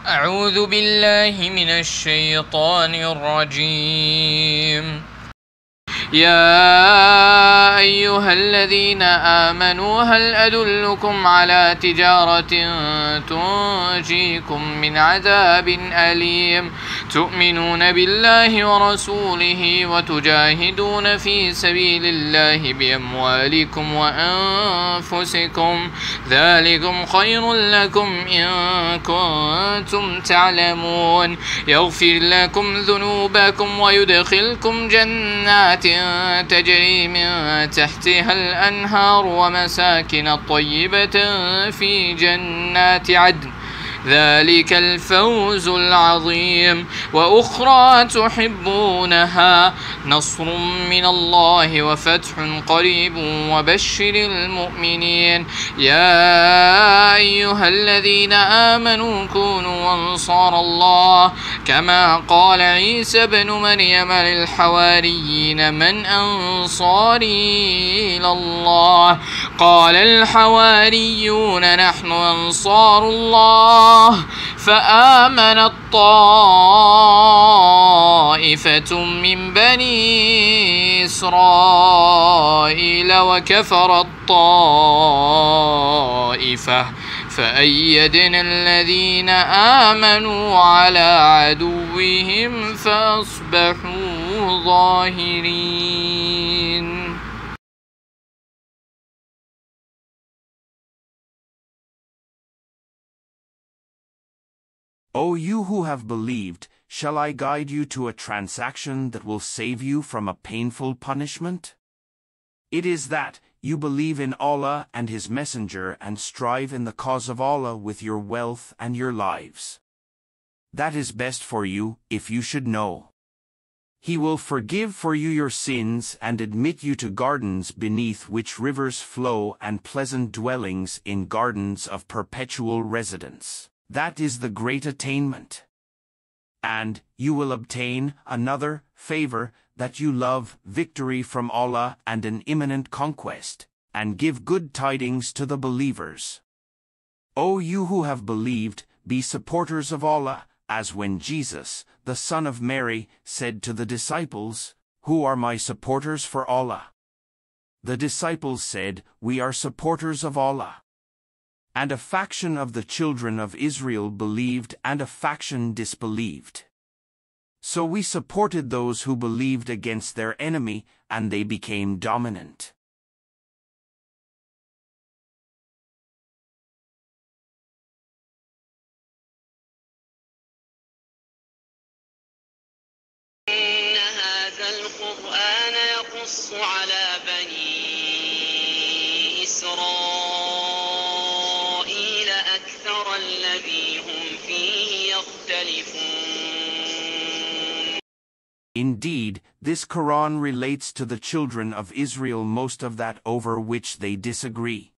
أعوذ بالله من الشيطان الرجيم. يا أيها الذين آمنوا هل أدلكم على تجارة تنجيكم من عذاب أليم تؤمنون بالله ورسوله وتجاهدون في سبيل الله بأموالكم وأنفسكم ذلكم خير لكم إن كنتم تعلمون يغفر لكم ذنوبكم ويدخلكم جنات تجري من تحتها الأنهار ومساكن طيبة في جنات عدن ذلك الفوز العظيم وأخرى تحبونها نصر من الله وفتح قريب وبشر المؤمنين يا أيها الذين آمنوا كونوا أنصار الله كما قال عيسى بن مريم للحواريين من أنصاري إلى الله قال الحواريون نحن أنصار الله فآمنت طائفة من بني إسرائيل وكفرت طائفة فأيدنا الذين آمنوا على عدوهم فأصبحوا ظاهرين. O you who have believed, shall I guide you to a transaction that will save you from a painful punishment? It is that you believe in Allah and His Messenger and strive in the cause of Allah with your wealth and your lives. That is best for you, if you should know. He will forgive for you your sins and admit you to gardens beneath which rivers flow and pleasant dwellings in gardens of perpetual residence. That is the great attainment. And you will obtain another favor, that you love victory from Allah and an imminent conquest, and give good tidings to the believers. O you who have believed, be supporters of Allah, as when Jesus, the son of Mary, said to the disciples, "Who are my supporters for Allah?" The disciples said, "We are supporters of Allah." And a faction of the children of Israel believed and a faction disbelieved. So we supported those who believed against their enemy, and they became dominant. إن هذا القرآن يقص على بني إسرائيل أكثر الذي هم فيه يختلفون. Indeed, this Quran relates to the children of Israel most of that over which they disagree.